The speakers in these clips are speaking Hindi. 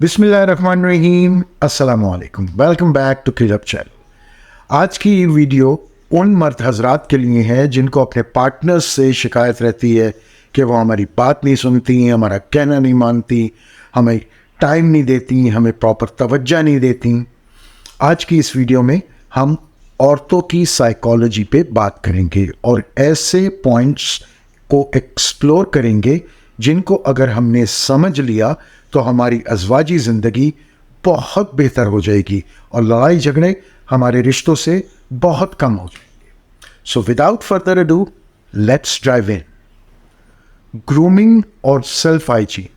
बिस्मिल्लाहिर्रहमानिर्रहीम, अस्सलामु अलैकुम। Welcome back to clear up channel. आज की ये वीडियो उन मर्द हजरात के लिए है जिनको अपने पार्टनर्स से शिकायत रहती है कि वो हमारी बात नहीं सुनती, हमारा कहना नहीं मानती, हमें टाइम नहीं देती, हमें प्रॉपर तवज्जो नहीं देती। आज की इस वीडियो में हम औरतों की साइकोलॉजी पे बात करेंगे और ऐसे पॉइंट्स को एक्सप्लोर करेंगे जिनको अगर हमने समझ लिया तो हमारी अज़वाजी ज़िंदगी बहुत बेहतर हो जाएगी और लड़ाई झगड़े हमारे रिश्तों से बहुत कम हो जाएंगे। So without further ado, let's drive in. Grooming और सेल्फ हाइजीन।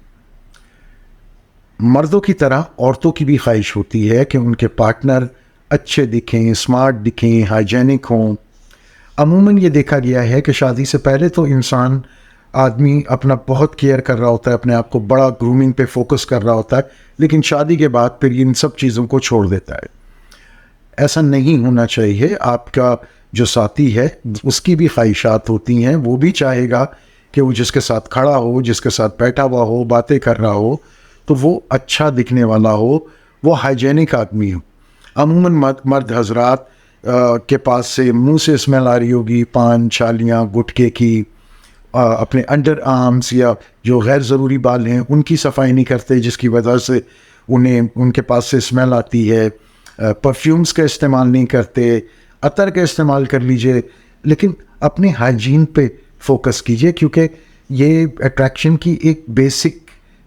मर्दों की तरह औरतों की भी ख्वाहिश होती है कि उनके पार्टनर अच्छे दिखें, स्मार्ट दिखें, हाइजेनिक हों। अमूमन ये देखा गया है कि शादी से पहले तो इंसान आदमी अपना बहुत केयर कर रहा होता है, अपने आप को बड़ा ग्रूमिंग पे फोकस कर रहा होता है, लेकिन शादी के बाद फिर इन सब चीज़ों को छोड़ देता है। ऐसा नहीं होना चाहिए। आपका जो साथी है उसकी भी ख्वाहिशात होती हैं, वो भी चाहेगा कि वो जिसके साथ खड़ा हो, जिसके साथ बैठा हुआ हो, बातें कर रहा हो, तो वो अच्छा दिखने वाला हो, वो हाइजेनिक आदमी हो। अमूमन मर्द हजरात के पास से मुंह से स्मेल आ रही होगी पान, छालियाँ, गुटखे की। अपने अंडर आर्म्स या जो गैर ज़रूरी बाल हैं उनकी सफाई नहीं करते, जिसकी वजह से उन्हें उनके पास से स्मेल आती है। परफ्यूम्स का इस्तेमाल नहीं करते, अतर का इस्तेमाल कर लीजिए, लेकिन अपने हाइजीन पे फोकस कीजिए, क्योंकि ये अट्रैक्शन की एक बेसिक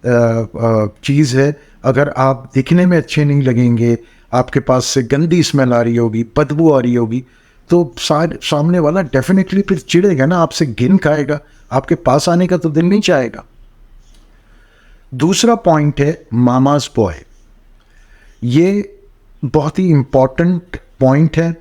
चीज़ है। अगर आप दिखने में अच्छे नहीं लगेंगे, आपके पास से गंदी स्मेल आ रही होगी, बदबू आ रही होगी, तो सामने वाला डेफिनेटली फिर चिढ़ेगा ना, आपसे घिन खाएगा, आपके पास आने का तो दिल नहीं चाहेगा। दूसरा पॉइंट है मामाज बॉय। ये बहुत ही इम्पॉर्टेंट पॉइंट है।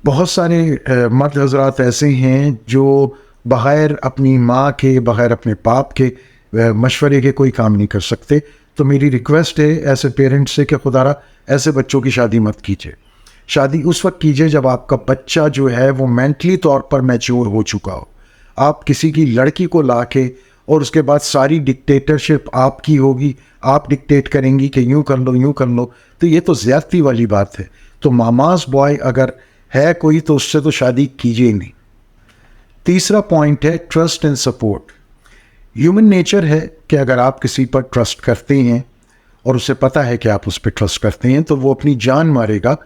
बहुत सारे मर्द हजरात ऐसे हैं जो बग़ैर अपनी माँ के, बग़ैर अपने बाप के मशवरे के कोई काम नहीं कर सकते। तो मेरी रिक्वेस्ट है ऐसे पेरेंट्स से कि खुदारा ऐसे बच्चों की शादी मत कीजिए। शादी उस वक्त कीजिए जब आपका बच्चा जो है वो मेंटली तौर पर मैच्योर हो चुका हो। आप किसी की लड़की को लाके और उसके बाद सारी डिक्टेटरशिप आपकी होगी, आप डिक्टेट करेंगी कि यूँ कर लो, यूँ कर लो, तो ये तो ज़्यादती वाली बात है। तो मामाज बॉय अगर है कोई तो उससे तो शादी कीजिए ही नहीं। तीसरा पॉइंट है trust and support. Human nature है कि अगर आप किसी पर ट्रस्ट करते हैं और उसे पता है कि आप उस पर ट्रस्ट करते हैं, तो वो अपनी जान मारेगा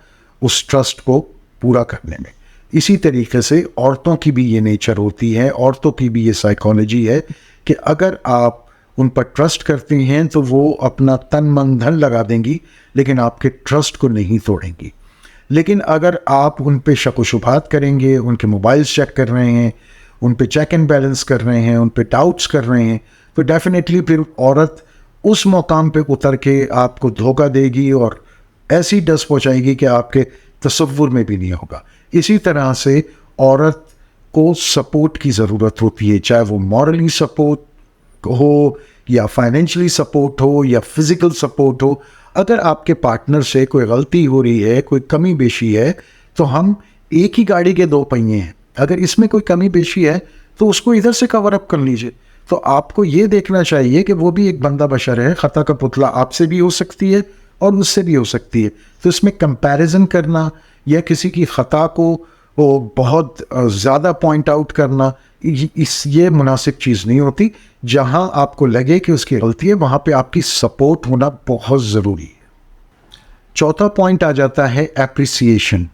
उस ट्रस्ट को पूरा करने में। इसी तरीके से औरतों की भी ये नेचर होती है, औरतों की भी ये साइकोलॉजी है कि अगर आप उन पर ट्रस्ट करते हैं तो वो अपना तन मन धन लगा देंगी, लेकिन आपके ट्रस्ट को नहीं तोड़ेंगी। लेकिन अगर आप उन पे शक व शुबहात करेंगे, उनके मोबाइल्स चेक कर रहे हैं, उन पे चेक एंड बैलेंस कर रहे हैं, उन पे डाउट्स कर रहे हैं, तो डेफिनेटली फिर औरत उस मकाम पे उतर के आपको धोखा देगी और ऐसी डस पहुंचाएगी कि आपके तसव्वुर में भी नहीं होगा। इसी तरह से औरत को सपोर्ट की ज़रूरत होती है, चाहे वो मॉरली सपोर्ट हो या फाइनेंशियली सपोर्ट हो या फिज़िकल सपोर्ट हो। अगर आपके पार्टनर से कोई गलती हो रही है, कोई कमी बेशी है, तो हम एक ही गाड़ी के दो पहिए हैं। अगर इसमें कोई कमी बेशी है तो उसको इधर से कवर अप कर लीजिए। तो आपको ये देखना चाहिए कि वो भी एक बंदा बशर है, ख़ता का पुतला आपसे भी हो सकती है और उससे भी हो सकती है। तो इसमें कंपैरिजन करना या किसी की ख़ता को वो बहुत ज़्यादा पॉइंट आउट करना, ये मुनासिब चीज़ नहीं होती। जहाँ आपको लगे कि उसकी गलती है वहाँ पे आपकी सपोर्ट होना बहुत ज़रूरी है। चौथा पॉइंट आ जाता है एप्रिसिएशन।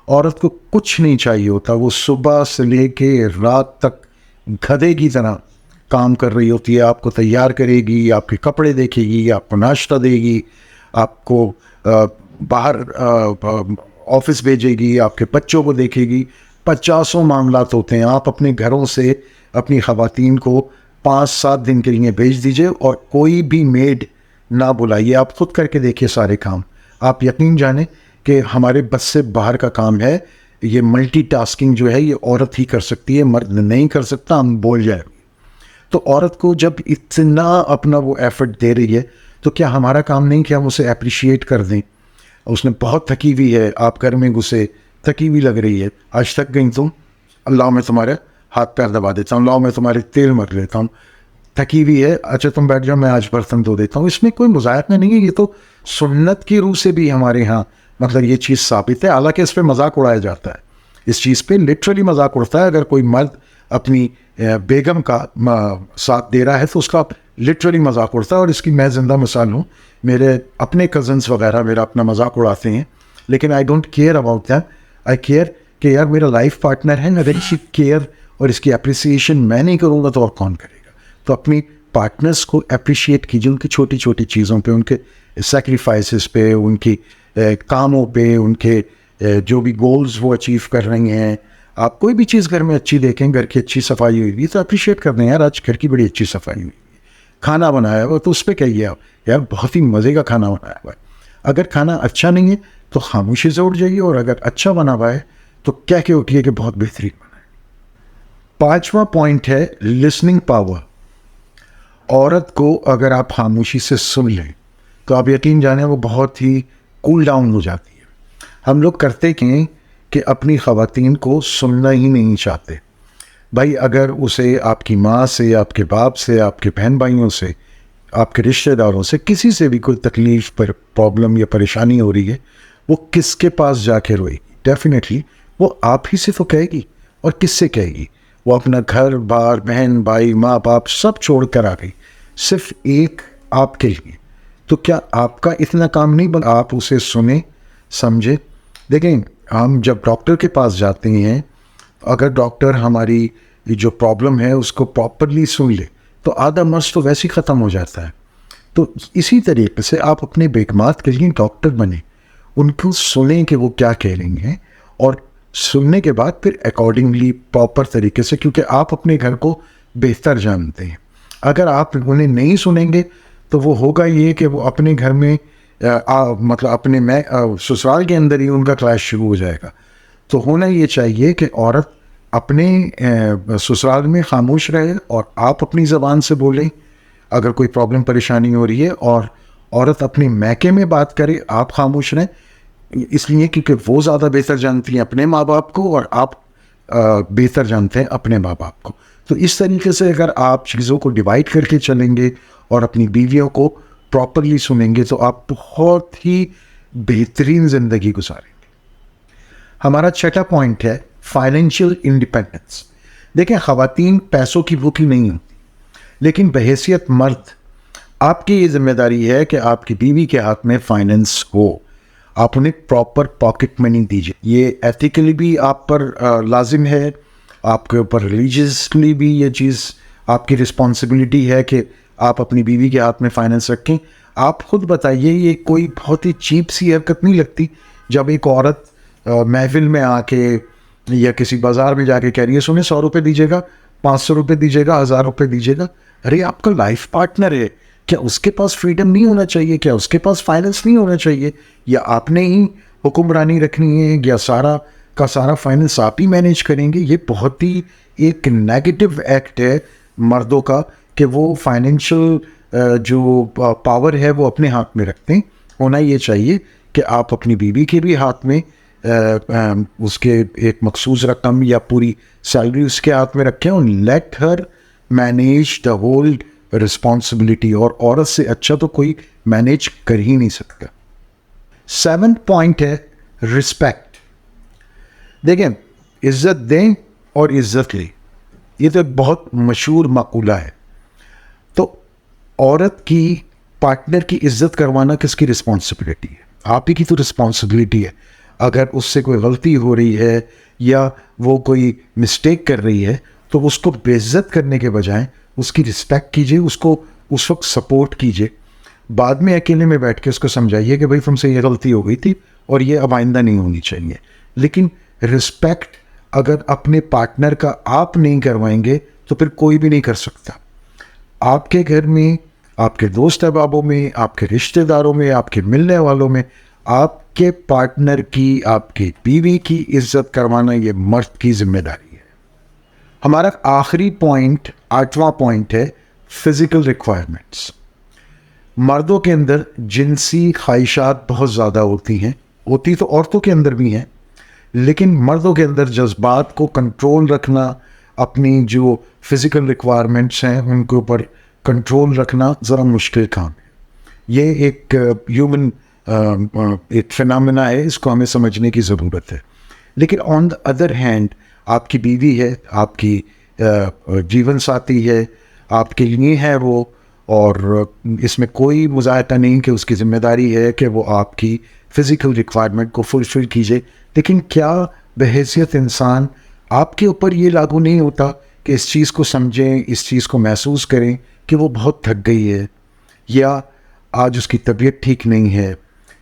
औरत को कुछ नहीं चाहिए होता, वो सुबह से लेके रात तक गधे की तरह काम कर रही होती है। आपको तैयार करेगी, आपके कपड़े देखेगी, आपको नाश्ता देगी, आपको बाहर ऑफिस भेजेगी, आपके बच्चों को देखेगी। 50 मामलात होते हैं। आप अपने घरों से अपनी ख़वातीन को 5-7 दिन के लिए भेज दीजिए और कोई भी मेड ना बुलाइए। आप खुद करके देखिए सारे काम। आप यकीन जाने कि हमारे बस से बाहर का काम है। ये मल्टीटास्किंग जो है ये औरत ही कर सकती है, मर्द नहीं कर सकता, हम बोल जाए। तो औरत को जब इतना अपना वो एफर्ट दे रही है तो क्या हमारा काम नहीं कि हम उसे अप्रिशिएट कर दें। उसने बहुत थकी हुई है, आप घर में घुसे, थकी हुई लग रही है, आज थक गई तुम, अल्लाह मैं तुम्हारे हाथ पैर दबा देता हूँ, लाओ मैं तुम्हारे तेल मर लेता हूँ, थकी हुई है, अच्छा तुम बैठ जाओ, मैं आज बर्तन धो देता हूँ। इसमें कोई मजाक नहीं है, ये तो सुन्नत की रूह से भी हमारे यहाँ मतलब ये चीज़ साबित है। हालांकि इस पर मजाक उड़ाया जाता है, इस चीज़ पे लिटरली मजाक उड़ता है। अगर कोई मर्द अपनी बेगम का साथ दे रहा है तो उसका लिटरली मजाक उड़ता है। और इसकी मैं ज़िंदा मिसाल हूँ, मेरे अपने कज़न्स वगैरह मेरा अपना मजाक उड़ाते हैं, लेकिन I don't care about that. I care कि यार मेरा लाइफ पार्टनर है, अगर इसकी केयर और इसकी अप्रिसिएशन मैं नहीं करूँगा तो और कौन करेगा। तो अपनी पार्टनर्स को अप्रिशिएट कीजिए, उनकी छोटी छोटी चीज़ों पे, उनके सेक्रीफाइसेस पे, उनकी कामों पे, उनके जो भी गोल्स वो अचीव कर रही हैं। आप कोई भी चीज़ घर में अच्छी देखें, घर की अच्छी सफाई हुई है तो अप्रिशिएट कर दें, यार आज घर की बड़ी अच्छी सफाई हुई है, खाना बनाया हुआ तो उस पर कहिए आप, यार बहुत ही मज़े का खाना बनाया हुआ है। अगर खाना अच्छा नहीं है तो खामोशी से उठ जाइए, और अगर अच्छा बना हुआ है तो कह के उठिए कि बहुत बेहतरीन बना है। 5वां पॉइंट है लिसनिंग पावर। औरत को अगर आप खामोशी से सुन लें तो आप यकीन जाने वो बहुत ही कूल डाउन हो जाती है। हम लोग करते क्या कि अपनी ख़वातीन को सुनना ही नहीं चाहते। भाई अगर उसे आपकी माँ से, आपके बाप से, आपके बहन भाइयों से, आपके रिश्तेदारों से, किसी से भी कोई तकलीफ़ पर प्रॉब्लम या परेशानी हो रही है, वो किसके पास जाके रोएगी? डेफिनेटली वो आप ही से तो कहेगी, और किससे कहेगी? वो अपना घर बार, बहन भाई, माँ बाप सब छोड़ कर आ गई सिर्फ एक आपके लिए। तो क्या आपका इतना काम नहीं बन आप उसे सुने, समझे? देखें, हम जब डॉक्टर के पास जाते हैं, अगर डॉक्टर हमारी ये जो प्रॉब्लम है उसको प्रॉपरली सुन ले तो आधा मर्ज तो वैसे ही ख़त्म हो जाता है। तो इसी तरीके से आप अपने बेगमात के लिए डॉक्टर बने, उनको सुनें कि वो क्या कह रही हैं, और सुनने के बाद फिर अकॉर्डिंगली प्रॉपर तरीके से, क्योंकि आप अपने घर को बेहतर जानते हैं। अगर आप उन्हें नहीं सुनेंगे तो वो होगा ये कि वो अपने घर में मतलब अपने ससुराल के अंदर ही उनका क्लैश शुरू हो जाएगा। तो होना ये चाहिए कि औरत अपने ससुराल में खामोश रहे और आप अपनी ज़बान से बोलें अगर कोई प्रॉब्लम परेशानी हो रही है, और औरत अपने मैके में बात करे, आप खामोश रहें, इसलिए क्योंकि वो ज़्यादा बेहतर जानती हैं अपने माँ बाप को, और आप बेहतर जानते हैं अपने माँ बाप को। तो इस तरीके से अगर आप चीज़ों को डिवाइड करके चलेंगे और अपनी बीवियों को प्रॉपरली सुनेंगे तो आप बहुत ही बेहतरीन ज़िंदगी गुजारेंगे। हमारा छठा पॉइंट है फाइनेंशियल इंडिपेंडेंस। देखें, ख़वातीन पैसों की भूखी नहीं होती, लेकिन बहैसियत मर्द आपकी ये जिम्मेदारी है कि आपकी बीवी के हाथ में फाइनेंस हो, आप उन्हें प्रॉपर पॉकेट मनी दीजिए। ये एथिकली भी आप पर लाजिम है, आपके ऊपर रिलीजियसली भी ये चीज़ आपकी रिस्पॉन्सिबिलिटी है कि आप अपनी बीवी के हाथ में फाइनेंस रखें। आप खुद बताइए, ये कोई बहुत ही चीप सी हरकत नहीं लगती जब एक औरत महफिल में आके या किसी बाज़ार में जाके कह रही है सुने 100 रुपये दीजिएगा, 500 रुपये दीजिएगा, 1000 रुपये दीजिएगा। अरे आपका लाइफ पार्टनर है, क्या उसके पास फ्रीडम नहीं होना चाहिए? क्या उसके पास फाइनेंस नहीं होना चाहिए? या आपने ही हुक्मरानी रखनी है, या सारा का सारा फाइनेंस आप ही मैनेज करेंगे? ये बहुत ही एक नेगेटिव एक्ट है मर्दों का कि वो फाइनेंशियल जो पावर है वो अपने हाथ में रखते हैं। होना ये चाहिए कि आप अपनी बीवी के भी हाथ में उसके एक मखसूस रकम या पूरी सैलरी उसके हाथ में रखें, और let her manage the whole responsibility. और औरत से अच्छा तो कोई मैनेज कर ही नहीं सकता। 7th पॉइंट है रिस्पेक्ट। देखें, इज्जत दें और इज्जत लें, ये तो बहुत मशहूर मकूला है। तो औरत की पार्टनर की इज्जत करवाना किसकी रिस्पॉन्सिबिलिटी है? आप ही की तो रिस्पॉन्सिबिलिटी है। अगर उससे कोई गलती हो रही है या वो कोई मिस्टेक कर रही है तो उसको बेइज्जत करने के बजाय उसकी रिस्पेक्ट कीजिए, उसको उस वक्त सपोर्ट कीजिए। बाद में अकेले में बैठ के उसको समझाइए कि भाई तुमसे ये गलती हो गई थी और ये अब आइंदा नहीं होनी चाहिए। लेकिन रिस्पेक्ट अगर अपने पार्टनर का आप नहीं करवाएंगे तो फिर कोई भी नहीं कर सकता। आपके घर में, आपके दोस्त अहबाबों में, आपके रिश्तेदारों में, आपके मिलने वालों में आपके पार्टनर की, आपकी बीवी की इज्जत करवाना ये मर्द की जिम्मेदारी है। हमारा आखिरी पॉइंट 8वां पॉइंट है फिजिकल रिक्वायरमेंट्स। मर्दों के अंदर जिनसी ख्वाहिशात बहुत ज़्यादा होती तो औरतों के अंदर भी हैं, लेकिन मर्दों के अंदर जज्बात को कंट्रोल रखना, अपनी जो फिज़िकल रिक्वायरमेंट्स हैं उनके ऊपर कंट्रोल रखना ज़रा मुश्किल काम है। ये एक ह्यूमन एक फिनोमेना है, इसको हमें समझने की ज़रूरत है। लेकिन ऑन द अदर हैंड आपकी बीवी है, आपकी जीवन साथी है, आपके लिए है वो, और इसमें कोई मुज़ाहरा नहीं कि उसकी ज़िम्मेदारी है कि वो आपकी फ़िज़िकल रिक्वायरमेंट को फुलफ़िल कीजिए। लेकिन क्या बहैसियत इंसान आपके ऊपर ये लागू नहीं होता कि इस चीज़ को समझें, इस चीज़ को महसूस करें कि वो बहुत थक गई है, या आज उसकी तबीयत ठीक नहीं है,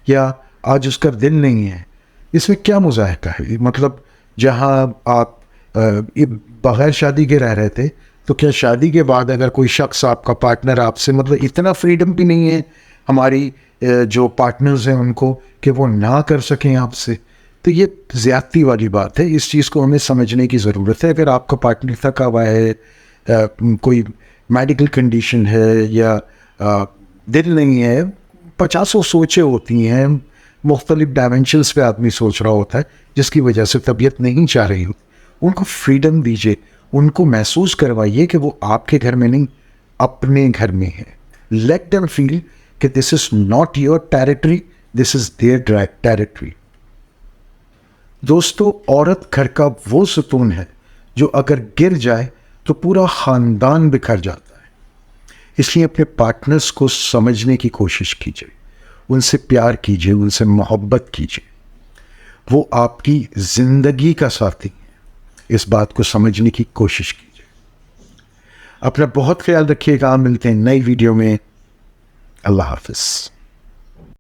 या आज उसका दिल नहीं है? इसमें क्या मुज़ाहरा है? मतलब जहाँ आप बग़ैर शादी के रह रहे थे, तो क्या शादी के बाद अगर कोई शख्स आपका पार्टनर आपसे, मतलब इतना फ्रीडम भी नहीं है हमारी जो पार्टनर्स हैं उनको कि वो ना कर सकें आपसे? तो ये ज़्यादती वाली बात है। इस चीज़ को हमें समझने की ज़रूरत है। अगर आपका पार्टनर थका हुआ है, कोई मेडिकल कंडीशन है, या दिल नहीं है, 50 सोचें होती हैं, मुख्तलिफ डायमेंशंस पे आदमी सोच रहा होता है जिसकी वजह से तबीयत नहीं चाह रही होती। उनको फ्रीडम दीजिए, उनको महसूस करवाइए कि वो आपके घर में नहीं, अपने घर में है। लेट देम फील कि this is not your territory, this is their territory. दोस्तों, औरत घर का वो सुतून है जो अगर गिर जाए तो पूरा ख़ानदान बिखर जाता है। इसलिए अपने पार्टनर्स को समझने की कोशिश कीजिए, उनसे प्यार कीजिए, उनसे मोहब्बत कीजिए। वो आपकी ज़िंदगी का साथी है, इस बात को समझने की कोशिश कीजिए। अपना बहुत ख्याल रखिएगा। मिलते हैं नई वीडियो में। अल्लाह हाफ़िज़।